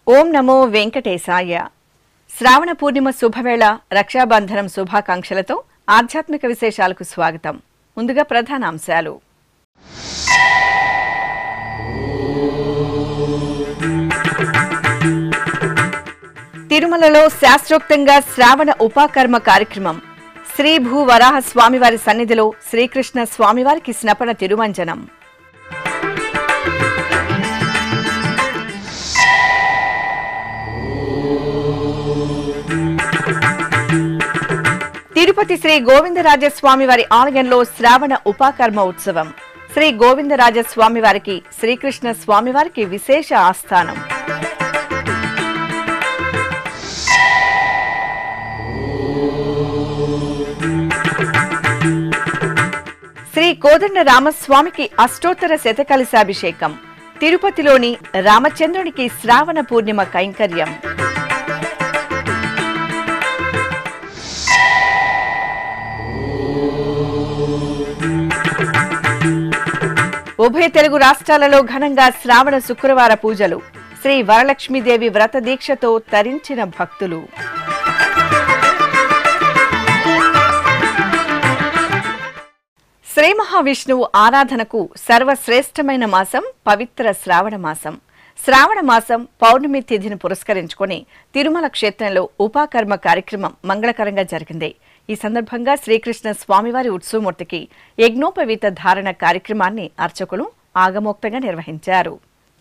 ఓం నమో వెంకటేశాయ. శ్రావణ పూర్ణిమ శుభవేళ రక్షాబంధనం శుభాకాంక్షలతో ఆధ్యాత్మిక విశేషాలకు స్వాగతం. ముందుగా ప్రధానాంశాలు. తిరుమలలో శాస్త్రోక్తంగా శ్రావణ ఉపాకర్మ కార్యక్రమం. శ్రీ భూ వరాహ స్వామివారి సన్నిధిలో శ్రీకృష్ణ స్వామివారికి స్నపన తిరుమంజనం. తిరుపతి శ్రీ గోవిందరాజస్వామివారి ఆలయంలో శ్రావణ ఉపాకర్మ ఉత్సవం. శ్రీ గోవిందరాజస్వామివారికి శ్రీకృష్ణ స్వామివారికి విశేష ఆస్థానం. శ్రీ కోదండ రామస్వామికి అష్టోత్తర శతకలశాభిషేకం. తిరుపతిలోని రామచంద్రునికి శ్రావణ పూర్ణిమ కైంకర్యం. ఉభయ తెలుగు రాష్ట్రాలలో ఘనంగా శ్రావణ శుక్రవార పూజలు. శ్రీ వరలక్ష్మీదేవి వ్రత దీక్షతో తరించిన భక్తులు. శ్రీ మహావిష్ణువు ఆరాధనకు సర్వశ్రేష్టమైన మాసం పవిత్ర శ్రావణ మాసం. శ్రావణ మాసం పౌర్ణమి తిథిని పురస్కరించుకుని తిరుమల క్షేత్రంలో ఉపాకర్మ కార్యక్రమం మంగళకరంగా జరిగింది. ఈ సందర్భంగా శ్రీకృష్ణ స్వామివారి ఉత్సవమూర్తికి యజ్ఞోపవీత ధారణ కార్యక్రమాన్ని అర్చకులు ఆగమోక్తంగా నిర్వహించారు.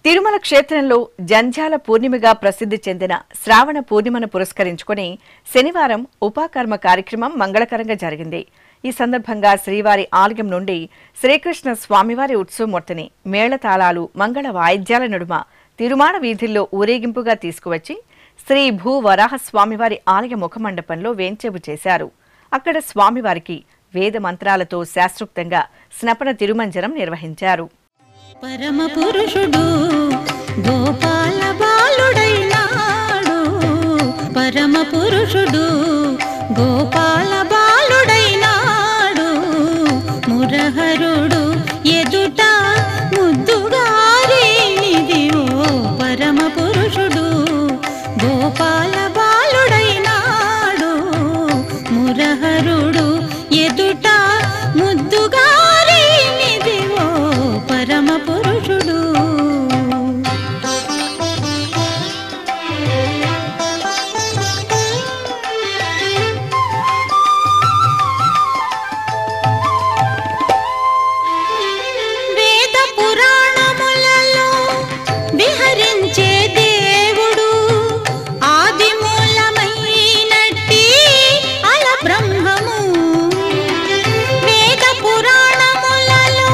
తిరుమల క్షేత్రంలో జంధ్యాల పూర్ణిమగా ప్రసిద్ధి చెందిన శ్రావణ పూర్ణిమను పురస్కరించుకుని శనివారం ఉపాకర్మ కార్యక్రమం మంగళకరంగా జరిగింది. ఈ సందర్భంగా శ్రీవారి ఆలయం నుండి శ్రీకృష్ణ స్వామివారి ఉత్సవమూర్తిని మేళతాళాలు మంగళ వాయిద్యాల నడుమ తిరుమాడ వీధుల్లో ఊరేగింపుగా తీసుకువచ్చి శ్రీ భూ వరాహ స్వామివారి ఆలయ ముఖమండపంలో వేంచేపు చేశారు. అక్కడ స్వామివారికి వేద మంత్రాలతో శాస్త్రోక్తంగా స్నపన తిరుమంజనం నిర్వహించారు. పరమ పురుషుడు గోపాల బాలుడైనాడు, పరమ పురుషుడు గోపాల బాలుడైనాడు, మురహరుడు ఎదుట ముద్దుగారినిది ఓ పరమ పురుషుడు గోపాల బాలుడైనాడు, మురహరుడు ఎదుట ముద్దుగారినిది ఓ పరమ పురుషుడు. వేద పురాణములలో విహరించే దేవుడు, ఆది మూలమైనట్టి అల బ్రహ్మము. వేద పురాణములలో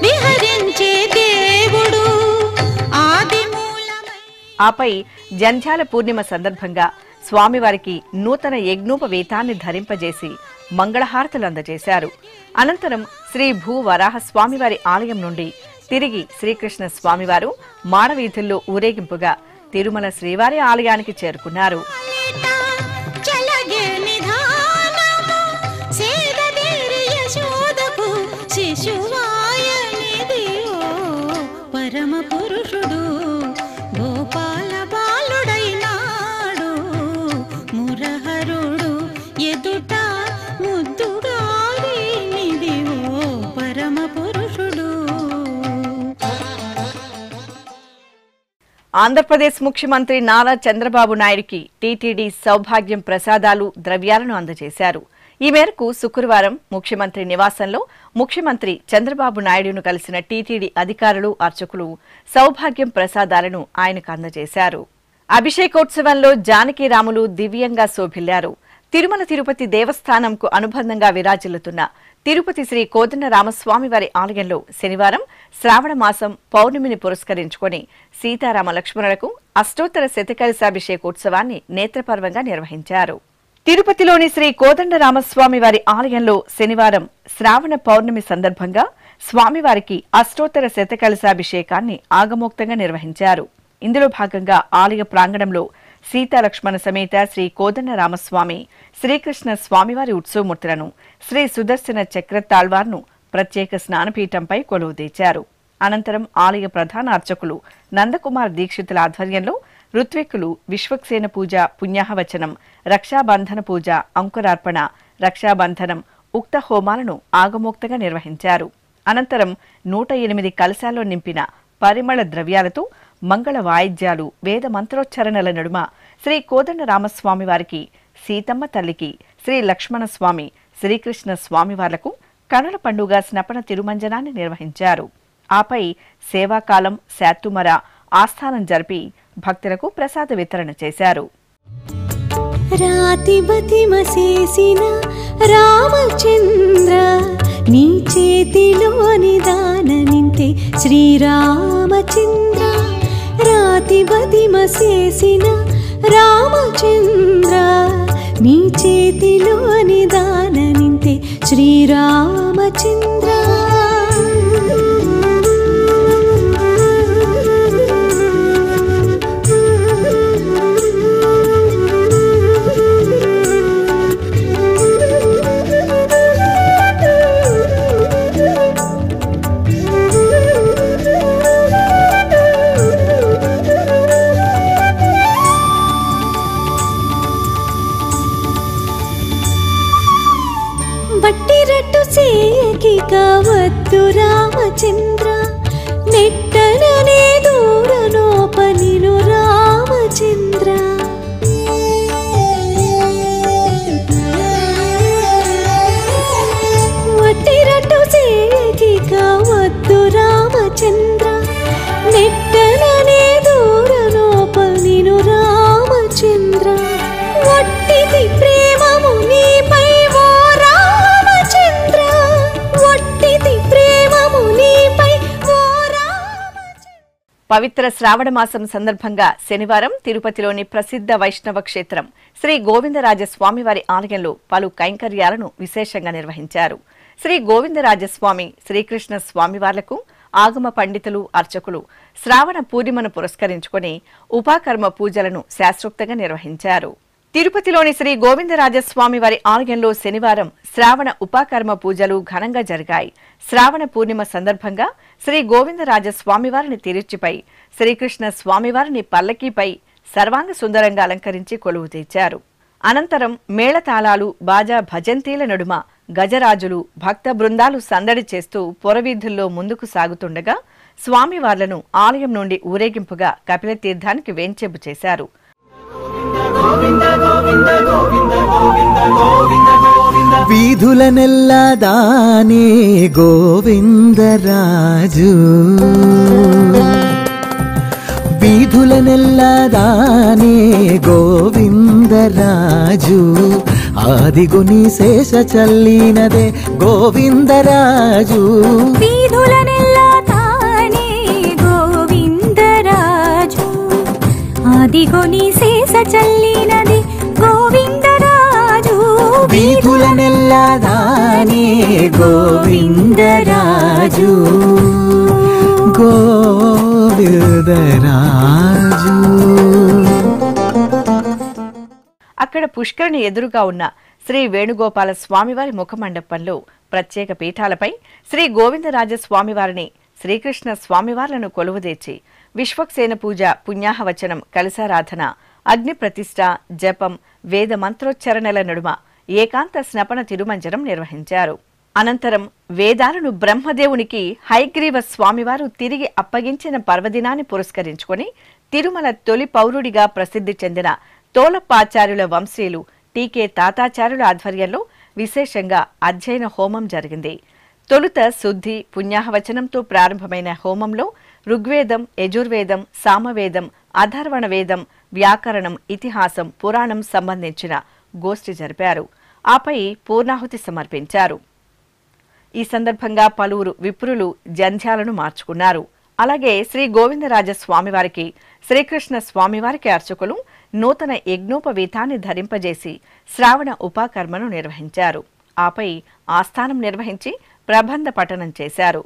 విహరించే దేవుడు, ఆది మూలమై. ఆపై జంధ్యాల పూర్ణిమ సందర్భంగా స్వామివారికి నూతన యజ్ఞోపవీతాన్ని ధరింపజేసి మంగళహారతులు అందజేశారు. అనంతరం శ్రీ భూ వరాహ స్వామివారి ఆలయం నుండి తిరిగి శ్రీకృష్ణ స్వామివారు మాడవీధుల్లో ఊరేగింపుగా తిరుమల శ్రీవారి ఆలయానికి చేరుకున్నారు. పరమ పురుషుడు గోపాల బాలుడైనాడు, మురహరుడు ఎదుట ముద్దుగారినిది ఓ పరమ పురుషుడు. ఆంధ్రప్రదేశ్ ముఖ్యమంత్రి నారా చంద్రబాబు నాయుడికి టీటీడీ సౌభాగ్యం ప్రసాదాలు ద్రవ్యాలను అందజేశారు. ఈ మేరకు శుక్రవారం ముఖ్యమంత్రి నివాసంలో ముఖ్యమంత్రి చంద్రబాబు నాయుడును కలిసిన టీటీడీ అధికారులు అర్చకులు సౌభాగ్యం ప్రసాదాలను ఆయనకు అందజేశారు. అభిషేకోత్సవంలో జానకీరాములు దివ్యంగా శోభిల్లారు. తిరుమల తిరుపతి దేవస్థానంకు అనుబంధంగా విరాజిల్లుతున్న తిరుపతి శ్రీ కోదండ రామస్వామివారి ఆలయంలో శనివారం శ్రావణ మాసం పౌర్ణమిని పురస్కరించుకొని సీతారామ లక్ష్మణులకు అష్టోత్తర శతకలశాభిషేకోత్సవాన్ని నేత్రపర్వంగా నిర్వహించారు. తిరుపతిలోని శ్రీ కోదండరామస్వామి వారి ఆలయంలో శనివారం శ్రావణ పౌర్ణమి సందర్భంగా స్వామివారికి అష్టోత్తర శతకలశాభిషేకాన్ని ఆగమోక్తంగా నిర్వహించారు. ఇందులో భాగంగా ఆలయ ప్రాంగణంలో సీతాలక్ష్మణ సమేత శ్రీ కోదండరామస్వామి, శ్రీకృష్ణ స్వామివారి ఉత్సవమూర్తులను, శ్రీ సుదర్శన చక్ర తాళ్వార్ను ప్రత్యేక స్నానపీఠంపై కొలువుదీర్చారు. అనంతరం ఆలయ ప్రధాన అర్చకులు నందకుమార్ దీక్షితుల ఆధ్వర్యంలో ఋత్విక్కులు విశ్వక్సేన పూజ, పుణ్యాహవచనం, రక్షాబంధన పూజ, అంకురార్పణ, రక్షాబంధనం, ఉక్త హోమాలను ఆగమోక్తంగా నిర్వహించారు. అనంతరం 108 కలశాల్లో నింపిన పరిమళ ద్రవ్యాలతో మంగళ వాయిద్యాలు, వేద మంత్రోచ్చరణల నడుమ శ్రీ కోదండరామస్వామి వారికి, సీతమ్మ తల్లికి, శ్రీ లక్ష్మణస్వామి, శ్రీకృష్ణ స్వామివార్లకు కనుల పండుగ స్నపన తిరుమంజనాన్ని నిర్వహించారు. ఆపై సేవాకాలం, శాతుమర, ఆస్థానం జరిపి భక్తులకు ప్రసాద వితరణ చేశారు. రాతిబతిమసేసిన రామచంద్ర నీ చేతిలోని దాననింతే శ్రీరామచంద్ర. రాతిబతిమసేసిన రామచంద్ర నీ చేతిలోని దాననింతే శ్రీరామచంద్ర. బట్టిరట్టు సేకిక వద్దు రామచంద్ర నెట్టననే దూరనోపనిను రామచంద్ర. వట్టిరట్టు సేకిక వద్దు రామచంద్ర నెట్టననే దూరనోపనిను రామచంద్ర. వట్టిది ప్రేమము నీపై పవిత్ర శ్రావణ మాసం సందర్భంగా శనివారం తిరుపతిలోని ప్రసిద్ధ వైష్ణవ క్షేత్రం శ్రీ గోవిందరాజస్వామివారి ఆలయంలో పలు కైంకర్యాలను విశేషంగా నిర్వహించారు. శ్రీ గోవిందరాజస్వామి, శ్రీకృష్ణ స్వామివార్లకు ఆగమ పండితులు, అర్చకులు శ్రావణ పూర్ణిమను పురస్కరించుకుని ఉపాకర్మ పూజలను శాస్త్రోక్తంగా నిర్వహించారు. తిరుపతిలోని శ్రీ గోవిందరాజస్వామి వారి ఆలయంలో శనివారం శ్రావణ ఉపాకర్మ పూజలు ఘనంగా జరిగాయి. శ్రావణ పూర్ణిమ సందర్భంగా శ్రీ గోవిందరాజస్వామివారిని తిరుచిపై, శ్రీకృష్ణ స్వామివారిని పల్లకీపై సర్వాంగ సుందరంగా అలంకరించి కొలువు తీర్చారు. అనంతరం మేళతాళాలు, బాజా భజంతీల నడుమ గజరాజులు, భక్త బృందాలు సందడి చేస్తూ పొరవీధుల్లో ముందుకు సాగుతుండగా స్వామివార్లను ఆలయం నుండి ఊరేగింపుగా కపిలతీర్థానికి వేంచేపు చేశారు. వీధులనెల్లా దానే గోవిందరాజు, వీధులనెల్లా దానే గోవిందరాజు. ఆదిగుని శేష చల్లినదే గోవిందరాజు. వీధులనెల్లా తానే గోవిందరాజు, ఆదిగుని శేష చల్లినది గోవిందరాజు. వీధులనెల్లా దానే గోవిందరాజు, గోవిందరాజు. అక్కడ పుష్కరిణి ఎదురుగా ఉన్న శ్రీ వేణుగోపాల స్వామివారి ముఖమండపంలో ప్రత్యేక పీఠాలపై శ్రీ గోవిందరాజస్వామివారిని, శ్రీకృష్ణ స్వామివార్లను కొలువుదీర్చి విశ్వక్సేన పూజ, పుణ్యాహవచనం, కలశారాధన, అగ్ని ప్రతిష్ఠ, జపం, వేద మంత్రోచ్చరణల నడుమ ఏకాంత స్నపన తిరుమంజనం నిర్వహించారు. అనంతరం వేదాలను బ్రహ్మదేవునికి హయగ్రీవ స్వామివారు తిరిగి అప్పగించిన పర్వదినాన్ని పురస్కరించుకొని తిరుమల తొలి పౌరుడిగా ప్రసిద్ధి చెందిన తోలప్పాచార్యుల వంశీయులు టీకే తాతాచార్యుల ఆధ్వర్యంలో విశేషంగా అధ్యయన హోమం జరిగింది. తొలుత శుద్ధి, పుణ్యాహవచనంతో ప్రారంభమైన హోమంలో ఋగ్వేదం, యజుర్వేదం, సామవేదం, అథర్వణ వేదం, వ్యాకరణం, ఇతిహాసం, పురాణం సంబంధించిన గోష్ఠి జరిపారు. ఆపై పూర్ణాహుతి సమర్పించారు. ఈ సందర్భంగా పలువురు విప్రులు జంధ్యాలను మార్చుకున్నారు. అలాగే శ్రీ గోవిందరాజ స్వామివారికి, శ్రీకృష్ణ స్వామివారికి అర్చకులు నూతన యజ్ఞోపవీతాన్ని ధరింపజేసి శ్రావణ ఉపాకర్మను నిర్వహించారు. ఆపై ఆస్థానం నిర్వహించి ప్రబంధ పఠనం చేశారు.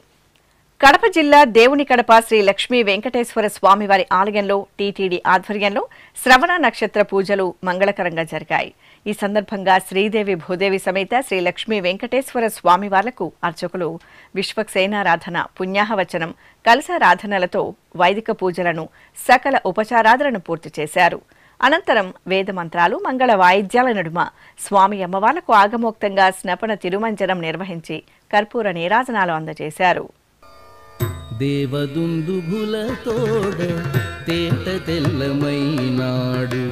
కడప జిల్లా దేవుని కడప శ్రీ లక్ష్మీ వెంకటేశ్వర స్వామివారి ఆలయంలో టీటీడీ ఆధ్వర్యంలో శ్రవణ నక్షత్ర పూజలు మంగళకరంగా జరిగాయి. ఈ సందర్భంగా శ్రీదేవి భూదేవి సమేత శ్రీ లక్ష్మీ వెంకటేశ్వర స్వామివార్లకు అర్చకులు విశ్వక్సేనారాధన, పుణ్యాహవచనం, కలశారాధనలతో వైదిక పూజలను, సకల ఉపచారాదులను పూర్తి చేశారు. అనంతరం వేదమంత్రాలు, మంగళ వాయిద్యాల నడుమ స్వామి అమ్మవార్లకు ఆగమోక్తంగా స్నపన తిరుమంజనం నిర్వహించి కర్పూర నీరాజనాలు అందజేశారు. దేవదుందుభులతోడ తేట తెల్లమైనాడు,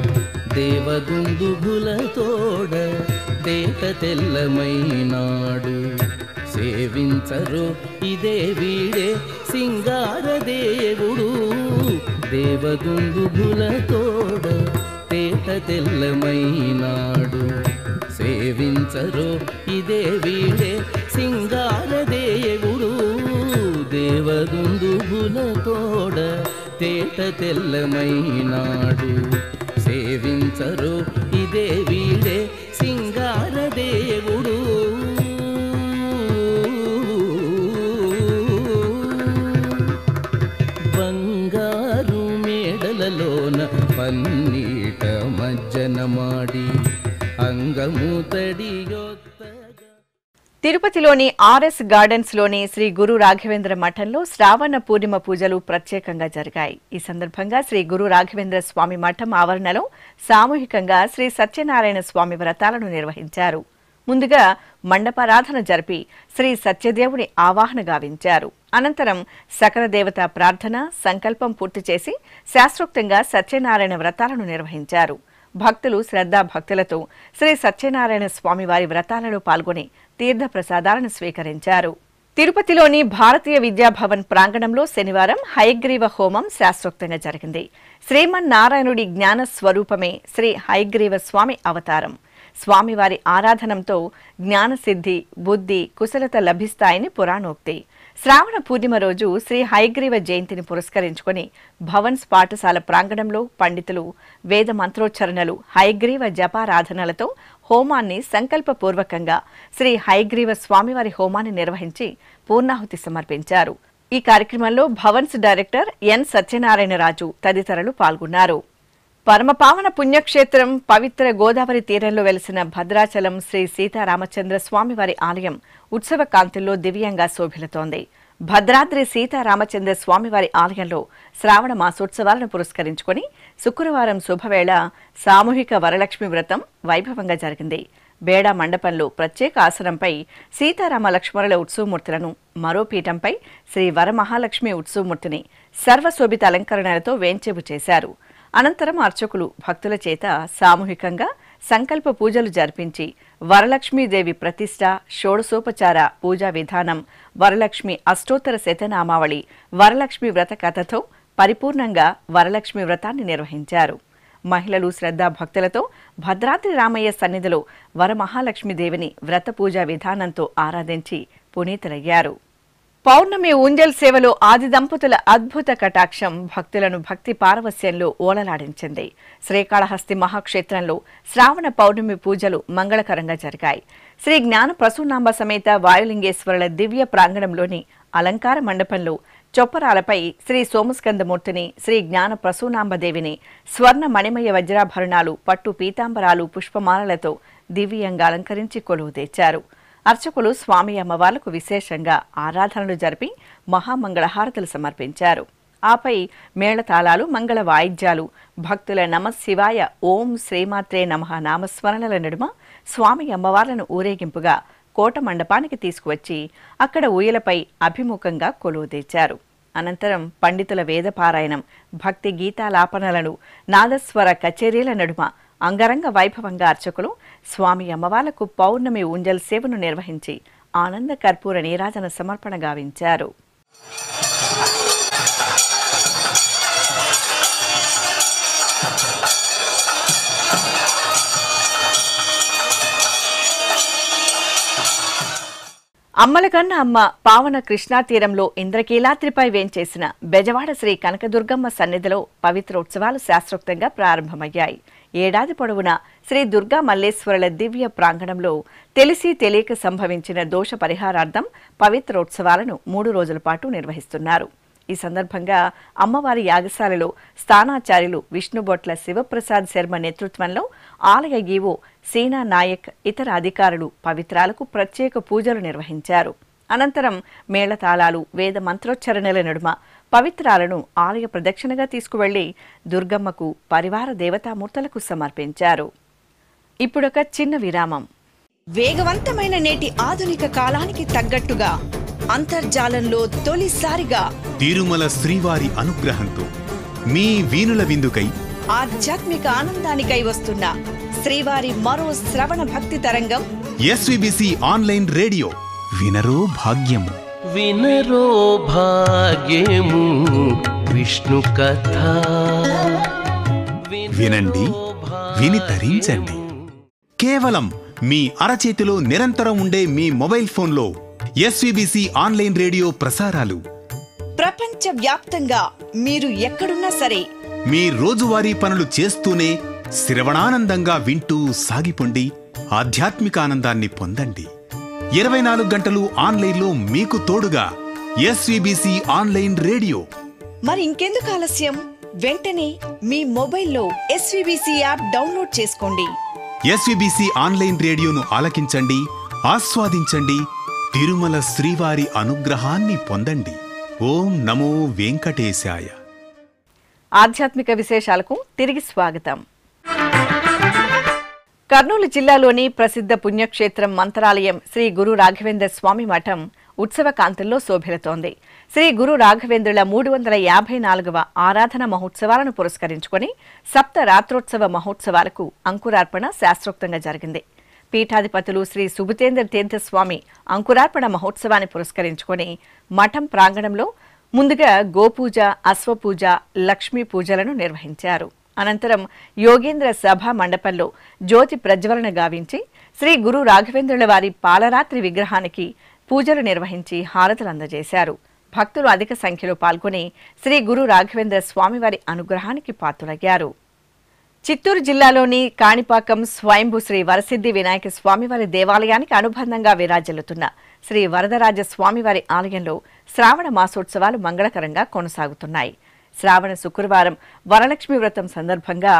దేవదుందుభులతోడ తేట తెల్లమైనాడు. సేవించరో ఇదే వీడే సింగారదేవుడు, దేవదుందుభులతోడ తేట తెల్లమైనాడు. సేవించరో ఇదే వీడే సింగారదేవుడు, దేవదుందుభులతోడ తేట తెల్లమైనాడు. సేవించరు ఇదే వీడే సింగారదేవుడు. బంగారు మేడలలోన పన్నీట మజ్జన మాడి అంగము తడియొత్తగా. తిరుపతిలోని ఆర్ఎస్ గార్డెన్స్ లోని శ్రీ గురు రాఘవేంద్ర మఠంలో శ్రావణ పూర్ణిమ పూజలు ప్రత్యేకంగా జరిగాయి. ఈ సందర్భంగా శ్రీ గురు రాఘవేంద్ర స్వామి మఠం ఆవరణలో సామూహికంగా శ్రీ సత్యనారాయణ స్వామి వ్రతాలను నిర్వహించారు. ముందుగా మండపారాధన జరిపి శ్రీ సత్యదేవుని ఆవాహన గావించారు. అనంతరం సకల దేవతా ప్రార్థన, సంకల్పం పూర్తి చేసి శాస్త్రోక్తంగా సత్యనారాయణ వ్రతాలను నిర్వహించారు. భక్తులు శ్రద్ధాభక్తులతో శ్రీ సత్యనారాయణ స్వామి వారి వ్రతాలలో పాల్గొని తీర్థ ప్రసాదాలను స్వీకరించారు. తిరుపతిలోని భారతీయ విద్యాభవన్ ప్రాంగణంలో శనివారం హయగ్రీవ హోమం శాస్త్రోక్తంగా జరిగింది. శ్రీమన్నారాయణుడి జ్ఞాన స్వరూపమే శ్రీ హయగ్రీవ స్వామి అవతారం. స్వామివారి ఆరాధనంతో జ్ఞానసిద్ధి, బుద్ధి, కుశలత లభిస్తాయని పురాణోక్తి. శ్రావణ పూర్ణిమ రోజు శ్రీ హయగ్రీవ జయంతిని పురస్కరించుకుని భవన్స్ పాఠశాల ప్రాంగణంలో పండితులు వేద మంత్రోచ్చరణలు, హయగ్రీవ జపారాధనలతో హోమాన్ని సంకల్పపూర్వకంగా శ్రీ హయగ్రీవ స్వామివారి హోమాన్ని నిర్వహించి పూర్ణాహుతి సమర్పించారు. ఈ కార్యక్రమంలో భవన్స్ డైరెక్టర్ ఎన్ సత్యనారాయణరాజు తదితరులు పాల్గొన్నారు. పరమపావన పుణ్యక్షేత్రం పవిత్ర గోదావరి తీరంలో వెలిసిన భద్రాచలం శ్రీ సీతారామచంద్ర స్వామివారి ఆలయం ఉత్సవ కాంతుల్లో దివ్యంగా శోభిల్లుతోంది. భద్రాద్రి సీతారామచంద్ర స్వామివారి ఆలయంలో శ్రావణ మాసోత్సవాలను పురస్కరించుకుని శుక్రవారం శుభవేళ సామూహిక వరలక్ష్మి వ్రతం వైభవంగా జరిగింది. బేడా మండపంలో ప్రత్యేక ఆసనంపై సీతారామ లక్ష్మణుల ఉత్సవమూర్తులను, మరో పీఠంపై శ్రీ వరమహాలక్ష్మి ఉత్సవమూర్తిని సర్వశోభిత అలంకరణలతో వేంచేపు చేశారు. అనంతరం అర్చకులు భక్తుల చేత సామూహికంగా సంకల్ప పూజలు జరిపించి వరలక్ష్మీదేవి ప్రతిష్ఠ, షోడశోపచార పూజా విధానం, వరలక్ష్మి అష్టోత్తర శతనామావళి, వరలక్ష్మి వ్రత కథతో పరిపూర్ణంగా వరలక్ష్మి వ్రతాన్ని నిర్వహించారు. మహిళలు శ్రద్ధాభక్తులతో భద్రాద్రి రామయ్య సన్నిధిలో వరమహాలక్ష్మీదేవిని వ్రత పూజా విధానంతో ఆరాధించి పునీతులయ్యారు. పౌర్ణమి ఊంజల్ సేవలో ఆది దంపతుల అద్భుత కటాక్షం భక్తులను భక్తి పారవస్యంలో ఓలలాడించింది. శ్రీకాళహస్తి మహాక్షేత్రంలో శ్రావణ పౌర్ణమి పూజలు మంగళకరంగా జరిగాయి. శ్రీ జ్ఞాన ప్రసూనాంబ సమేత వాయులింగేశ్వరుల దివ్య ప్రాంగణంలోని అలంకార మండపంలో చొప్పరాలపై శ్రీ సోమస్కందమూర్తిని, శ్రీ జ్ఞాన ప్రసూనాంబదేవిని స్వర్ణ మణిమయ వజ్రాభరణాలు, పట్టు పీతాంబరాలు, పుష్పమాలలతో దివ్యంగా అలంకరించి కొలువు తెచ్చారు. అర్చకులు స్వామి అమ్మవార్లకు విశేషంగా ఆరాధనలు జరిపి మహామంగళహారతులు సమర్పించారు. ఆపై మేళతాళాలు, మంగళ వాయిద్యాలు, భక్తుల నమశివాయ, ఓం శ్రీమాత్రే నమః నామస్మరణల నడుమ స్వామి అమ్మవార్లను ఊరేగింపుగా కోట మండపానికి తీసుకువచ్చి అక్కడ ఊయలపై అభిముఖంగా కొలువు తెచ్చారు. అనంతరం పండితుల వేదపారాయణం, భక్తి గీతాలాపనలను, నాదస్వర కచేరీల నడుమ అంగరంగ వైభవంగా అర్చకులు స్వామి అమ్మవార్లకు పౌర్ణమి ఊంజల్ సేవను నిర్వహించి ఆనంద కర్పూర నీరాజన సమర్పణ గావించారు. అమ్మలకన్న అమ్మ పావన కృష్ణా తీరంలో ఇంద్రకీలాద్రిపై వేంచేసిన బెజవాడ శ్రీ కనకదుర్గమ్మ సన్నిధిలో పవిత్రోత్సవాలు శాస్త్రోక్తంగా ప్రారంభమయ్యాయి. ఏడాది పొడవునా శ్రీ దుర్గా మల్లేశ్వరుల దివ్య ప్రాంగణంలో తెలిసి తెలియక సంభవించిన దోష పరిహారార్థం పవిత్రోత్సవాలను 3 రోజుల పాటు నిర్వహిస్తున్నారు. ఈ సందర్భంగా అమ్మవారి యాగశాలలో స్థానాచార్యులు విష్ణుబొట్ల శివప్రసాద్ శర్మ నేతృత్వంలో ఆలయ ఈవో సీనా నాయక్ ఇతర అధికారులు పవిత్రాలకు ప్రత్యేక పూజలు నిర్వహించారు. అనంతరం మేళతాళాలు వేద మంత్రోచ్చరణల నడుమ పవిత్రాలను ఆలయ ప్రదక్షిణగా తీసుకువెళ్లి దుర్గమ్మకు పరివార దేవతామూర్తులకు సమర్పించారు. ఇప్పుడొక చిన్న విరామం. వేగవంతమైన నేటి ఆధునిక కాలానికి తగ్గట్టుగా అంతర్జాలంలో తొలిసారిగా తిరుమల శ్రీవారి అనుగ్రహంతో మీ వీనుల విందుకై ఆధ్యాత్మిక ఆనందానికై వస్తున్న శ్రీవారి మరో శ్రవణ భక్తి తరంగం ఎస్విబిసి ఆన్లైన్ రేడియో వినరో భాగ్యము. వినరో భాగ్యము విష్ణు కథ వినండి, విని తరించండి. కేవలం మీ అరచేతిలో నిరంతరం ఉండే మీ మొబైల్ ఫోన్లో ఎస్విబిసి ఆన్లైన్ రేడియో ప్రసారాలు ప్రపంచ వ్యాప్తంగా మీరు ఎక్కడున్నా సరే మీ రోజువారీ పనులు చేస్తూనే శ్రవణానందంగా వింటూ సాగిపోండి, ఆధ్యాత్మిక ఆనందాన్ని పొందండి. 24 గంటలు ఆన్లైన్లో మీకు తోడుగా ఎస్విబిసి ఆన్లైన్ రేడియో. మరి ఇంకెందుకు ఆలస్యం? వెంటనే మీ మొబైల్లో ఎస్విబిసి యాప్ డౌన్లోడ్ చేసుకోండి. ఎస్విబిసి ఆన్లైన్ రేడియోను ఆలకించండి, ఆస్వాదించండి, తిరుమల శ్రీవారి అనుగ్రహాన్ని పొందండి. ఓం నమో వెంకటేశాయ. ఆధ్యాత్మిక విశేషాలకు తిరిగి స్వాగతం. కర్నూలు జిల్లాలోని ప్రసిద్ధ పుణ్యక్షేత్రం మంత్రాలయం శ్రీ గురు రాఘవేంద్ర స్వామి మఠం ఉత్సవ కాంతుల్లో శోభిల్లుతోంది. శ్రీ గురు రాఘవేంద్రుల 354వ ఆరాధన మహోత్సవాలను పురస్కరించుకుని సప్త రాత్రోత్సవ మహోత్సవాలకు అంకురార్పణ శాస్త్రోక్తంగా జరిగింది. పీఠాధిపతులు శ్రీ సుబుతేంద్ర తీర్థస్వామి అంకురార్పణ మహోత్సవాన్ని పురస్కరించుకుని మఠం ప్రాంగణంలో ముందుగా గోపూజ, అశ్వపూజ, లక్ష్మీ పూజలను నిర్వహించారు. అనంతరం యోగేంద్ర సభా మండపంలో జ్యోతి ప్రజ్వలన గావించి శ్రీ గురు రాఘవేంద్రుల వారి పాలరాత్రి విగ్రహానికి పూజలు నిర్వహించి హారతులు అందజేశారు. భక్తులు అధిక సంఖ్యలో పాల్గొని శ్రీ గురు రాఘవేంద్ర స్వామివారి అనుగ్రహానికి పాత్రులయ్యారు. చిత్తూరు జిల్లాలోని కాణిపాకం స్వయంభూ శ్రీ వరసిద్ధి వినాయక స్వామివారి దేవాలయానికి అనుబంధంగా విరాజిల్లుతున్న శ్రీ వరదరాజ స్వామివారి ఆలయంలో శ్రావణ మాసోత్సవాలు మంగళకరంగా కొనసాగుతున్నాయి. శ్రావణ శుక్రవారం వరలక్ష్మి వ్రతం సందర్భంగా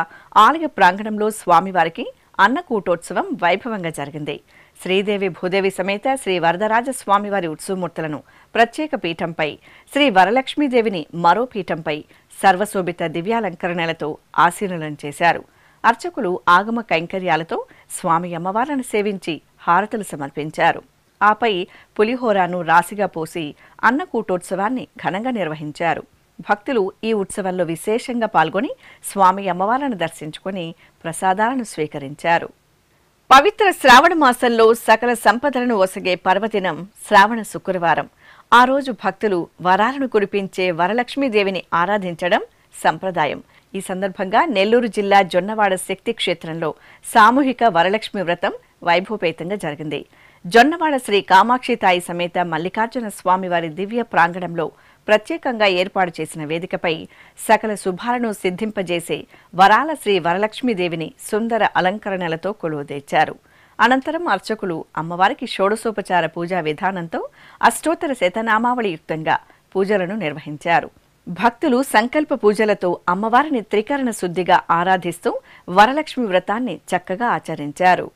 ఆలయ ప్రాంగణంలో స్వామివారికి అన్నకూటోత్సవం వైభవంగా జరిగింది. శ్రీదేవి భూదేవి సమేత శ్రీ వరదరాజ స్వామివారి ఉత్సవమూర్తులను ప్రత్యేక పీఠంపై, శ్రీ వరలక్ష్మీదేవిని మరో పీఠంపై సర్వశోభిత దివ్యాలంకరణలతో ఆసీనులను చేశారు. అర్చకులు ఆగమ కైంకర్యాలతో స్వామి అమ్మవారిని సేవించి హారతులు సమర్పించారు. ఆపై పులిహోరాను రాశిగా పోసి అన్నకూటోత్సవాన్ని ఘనంగా నిర్వహించారు. భక్తులు ఈ ఉత్సవంలో విశేషంగా పాల్గొని స్వామి అమ్మవారిని దర్శించుకుని ప్రసాదాలను స్వీకరించారు. పవిత్ర శ్రావణ మాసంలో సకల సంపదలను ఒసగే పర్వదినం శ్రావణ శుక్రవారం. ఆ రోజు భక్తులు వరాలను కురిపించే వరలక్ష్మీదేవిని ఆరాధించడం సంప్రదాయం. ఈ సందర్భంగా నెల్లూరు జిల్లా జొన్నవాడ శక్తి క్షేత్రంలో సామూహిక వరలక్ష్మి వ్రతం వైభవపేతంగా జరిగింది. జొన్నవాడ శ్రీ కామాక్షితాయి సమేత మల్లికార్జున స్వామివారి దివ్య ప్రాంగణంలో ప్రత్యేకంగా ఏర్పాటు చేసిన వేదికపై సకల శుభాలను సిద్ధింపజేసే వరాల శ్రీ వరలక్ష్మీదేవిని సుందర అలంకరణలతో కొలువుదీర్చారు. అనంతరం అర్చకులు అమ్మవారికి షోడశోపచార పూజా విధానంతో అష్టోత్తర శతనామావళియుక్తంగా పూజలను నిర్వహించారు. భక్తులు సంకల్ప పూజలతో అమ్మవారిని త్రికరణ శుద్ధిగా ఆరాధిస్తూ వరలక్ష్మి వ్రతాన్ని చక్కగా ఆచరించారు.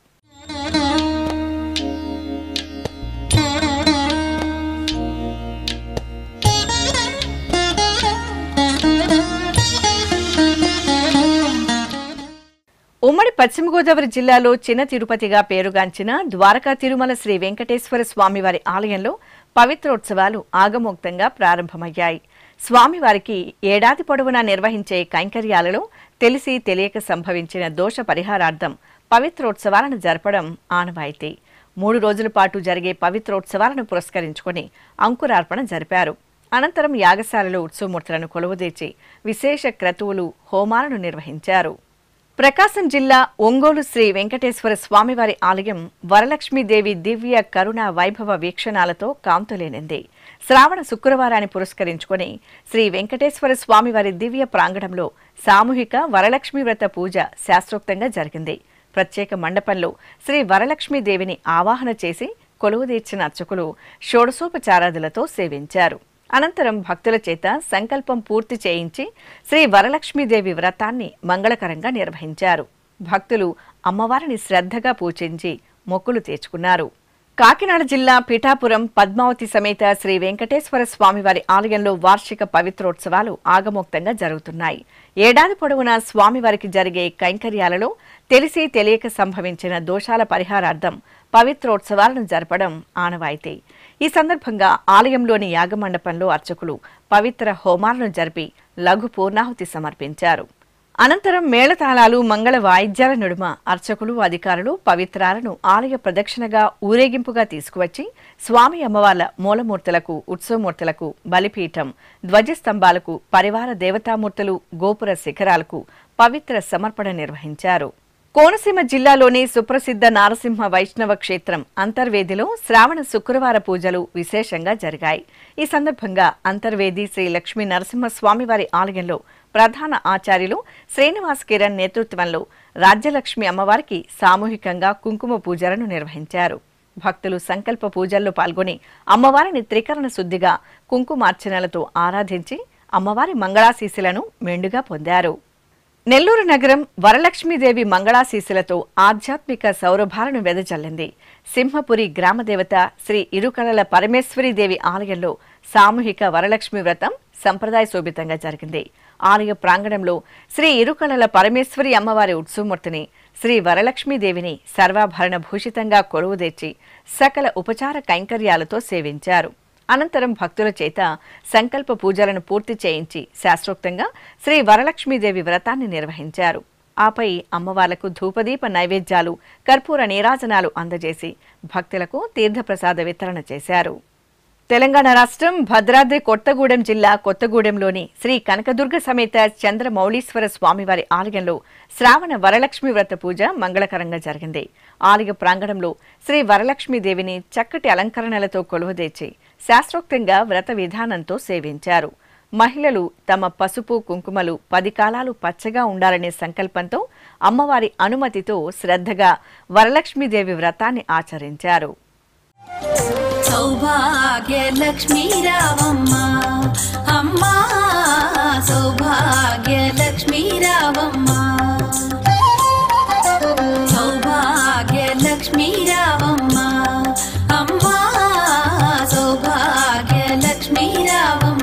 ఉమ్మడి పశ్చిమ గోదావరి జిల్లాలో చిన్న తిరుపతిగా పేరుగాంచిన ద్వారకా తిరుమల శ్రీ వెంకటేశ్వర స్వామివారి ఆలయంలో పవిత్రోత్సవాలు ఆగమోక్తంగా ప్రారంభమయ్యాయి. స్వామివారికి ఏడాది పొడవునా నిర్వహించే కైంకర్యాలలో తెలిసి తెలియక సంభవించిన దోష పరిహారార్థం పవిత్రోత్సవాలను జరపడం ఆనవాయితీ. 3 రోజుల పాటు జరిగే పవిత్రోత్సవాలను పురస్కరించుకుని అంకురార్పణ జరిపారు. అనంతరం యాగశాలలో ఉత్సవమూర్తులను కొలువుదీర్చి విశేష క్రతువులు, హోమాలను నిర్వహించారు. ప్రకాశం జిల్లా ఒంగోలు శ్రీ వెంకటేశ్వర స్వామివారి ఆలయం వరలక్ష్మీదేవి దివ్య కరుణ వైభవ వీక్షణాలతో కాంతులేనింది. శ్రావణ శుక్రవారాన్ని పురస్కరించుకుని శ్రీ వెంకటేశ్వర స్వామివారి దివ్య ప్రాంగణంలో సామూహిక వరలక్ష్మీ వ్రత పూజ శాస్త్రోక్తంగా జరిగింది. ప్రత్యేక మండపంలో శ్రీ వరలక్ష్మీదేవిని ఆవాహన చేసి కొలువుదీర్చిన అర్చకులు షోడశోపచారాదులతో సేవించారు. అనంతరం భక్తుల చేత సంకల్పం పూర్తి చేయించి శ్రీ వరలక్ష్మీదేవి వ్రతాన్ని మంగళకరంగా నిర్వహించారు. భక్తులు అమ్మవారిని శ్రద్ధగా పూజించి మొక్కులు తీర్చుకున్నారు. కాకినాడ జిల్లా పిఠాపురం పద్మావతి సమేత శ్రీ వెంకటేశ్వర స్వామివారి ఆలయంలో వార్షిక పవిత్రోత్సవాలు ఆగమోక్తంగా జరుగుతున్నాయి. ఏడాది పొడవునా స్వామివారికి జరిగే కైంకర్యాలలో తెలిసి తెలియక సంభవించిన దోషాల పరిహారార్థం పవిత్రోత్సవాలను జరపడం ఆనవాయితీ. ఈ సందర్భంగా ఆలయంలోని యాగమండపంలో అర్చకులు పవిత్ర హోమాలను జరిపి లఘు పూర్ణాహుతి సమర్పించారు. అనంతరం మేళతాళాలు మంగళ వాయిద్యాల నడుమ అర్చకులు అధికారులు పవిత్రాలను ఆలయ ప్రదక్షిణగా ఊరేగింపుగా తీసుకువచ్చి స్వామి అమ్మవార్ల మూలమూర్తులకు, ఉత్సవమూర్తులకు, బలిపీఠం, ధ్వజస్తంభాలకు, పరివార దేవతామూర్తులు, గోపుర శిఖరాలకు పవిత్ర సమర్పణ నిర్వహించారు. కోనసీమ జిల్లాలోని సుప్రసిద్ధ నారసింహ వైష్ణవ క్షేత్రం అంతర్వేదిలో శ్రావణ శుక్రవార పూజలు విశేషంగా జరిగాయి. ఈ సందర్భంగా అంతర్వేది శ్రీ లక్ష్మీ నరసింహస్వామివారి ఆలయంలో ప్రధాన ఆచార్యులు శ్రీనివాస్ కిరణ్ నేతృత్వంలో రాజ్యలక్ష్మి అమ్మవారికి సామూహికంగా కుంకుమ పూజలను నిర్వహించారు. భక్తులు సంకల్ప పూజల్లో పాల్గొని అమ్మవారిని త్రికరణ శుద్ధిగా కుంకుమార్చనలతో ఆరాధించి అమ్మవారి మంగళాశీస్సులను మెండుగా పొందారు. నెల్లూరు నగరం వరలక్ష్మీదేవి మంగళాశీస్సులతో ఆధ్యాత్మిక సౌరభాలను వెదజల్లింది. సింహపురి గ్రామదేవత శ్రీ ఇరుకలల పరమేశ్వరీదేవి ఆలయంలో సామూహిక వరలక్ష్మి వ్రతం సంప్రదాయ శోభితంగా జరిగింది. ఆలయ ప్రాంగణంలో శ్రీ ఇరుకలల పరమేశ్వరి అమ్మవారి ఉత్సవమూర్తిని శ్రీ వరలక్ష్మీదేవిని సర్వాభరణ భూషితంగా కొలువుదీర్చి సకల ఉపచార కైంకర్యాలతో సేవించారు. అనంతరం భక్తుల చేత సంకల్ప పూజలను పూర్తి చేయించి శాస్త్రోక్తంగా శ్రీ వరలక్ష్మీదేవి వ్రతాన్ని నిర్వహించారు. ఆపై అమ్మవార్లకు ధూపదీప నైవేద్యాలు, కర్పూర నీరాజనాలు అందజేసి భక్తులకు తీర్థప్రసాద వితరణ చేశారు. తెలంగాణ రాష్ట్రం భద్రాద్రి కొత్తగూడెం జిల్లా కొత్తగూడెంలోని శ్రీ కనకదుర్గ సమేత చంద్రమౌళీశ్వర స్వామివారి ఆలయంలో శ్రావణ వరలక్ష్మి వ్రత పూజ మంగళకరంగా జరిగింది. ఆలయ ప్రాంగణంలో శ్రీ వరలక్ష్మీదేవిని చక్కటి అలంకరణలతో కొలువుదీర్చి శాస్త్రోక్తంగా వ్రత విధానంతో సేవించారు. మహిళలు తమ పసుపు కుంకుమలు 10 కాలాలు పచ్చగా ఉండాలనే సంకల్పంతో అమ్మవారి అనుమతితో శ్రద్ధగా వరలక్ష్మీదేవి వ్రతాన్ని ఆచరించారు. సౌభాగ్య లక్ష్మీ రావమ్మ అమ్మా, సౌభాగ్య లక్ష్మీ రావమ్మ, సౌభాగ్య లక్ష్మీ రావమ్మ అమ్మా, సౌభాగ్య లక్ష్మీ రావమ్మ.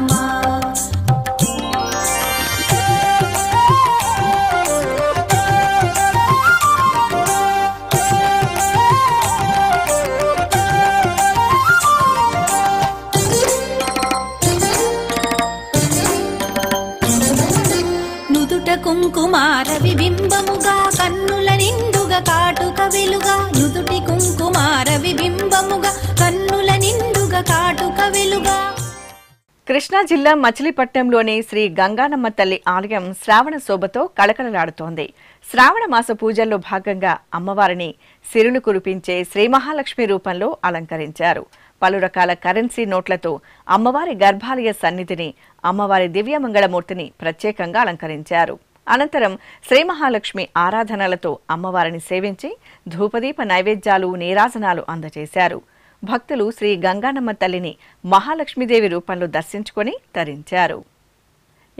కుంకుమార విబింబముగా కన్నుల నిండుగా కాటుక వెలుగా, నుదుటి కుంకుమార విబింబముగా కన్నుల నిండుగా కాటుక వెలుగా. కృష్ణా జిల్లా మచిలీపట్నంలోని శ్రీ గంగానమ్మ తల్లి ఆలయం శ్రావణ శోభతో కళకళలాడుతోంది. శ్రావణ మాస పూజల్లో భాగంగా అమ్మవారిని సిరులు కురిపించే శ్రీ మహాలక్ష్మి రూపంలో అలంకరించారు. పలు రకాల కరెన్సీ నోట్లతో అమ్మవారి గర్భాలయ సన్నిధిని, అమ్మవారి దివ్యమంగళమూర్తిని ప్రత్యేకంగా అలంకరించారు. అనంతరం శ్రీ మహాలక్ష్మి ఆరాధనలతో అమ్మవారిని సేవించి ధూపదీప నైవేద్యాలు, నీరాజనాలు అందజేశారు. భక్తులు శ్రీ గంగానమ్మ తల్లిని మహాలక్ష్మీదేవి రూపంలో దర్శించుకొని తరించారు.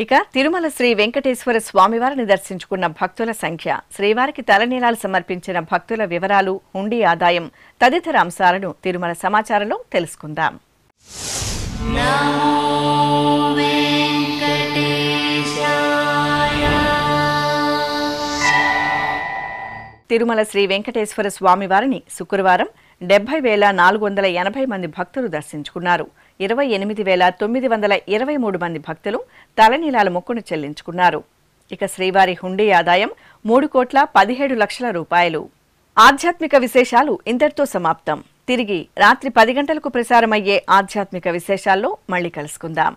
ఇక తిరుమల శ్రీ వెంకటేశ్వర స్వామివారిని దర్శించుకున్న భక్తుల సంఖ్య, శ్రీవారికి తలనీలాలు సమర్పించిన భక్తుల వివరాలు, హుండీ ఆదాయం తదితర అంశాలను తిరుమల సమాచారంలో తెలుసుకుందాం. తిరుమల శ్రీ వెంకటేశ్వర స్వామివారిని శుక్రవారం 70,480 మంది భక్తులు దర్శించుకున్నారు. 28,923 మంది భక్తులు తలనీలాల మొక్కును చెల్లించుకున్నారు. ఇక శ్రీవారి హుండీ ఆదాయం 3,17,00,000 రూపాయలు. ఆధ్యాత్మిక విశేషాలు ఇంతటితో సమాప్తం. తిరిగి రాత్రి 10 గంటలకు ప్రసారమయ్యే ఆధ్యాత్మిక విశేషాల్లో మళ్ళీ కలుసుకుందాం.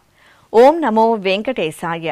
ఓం నమో వెంకటేశాయ.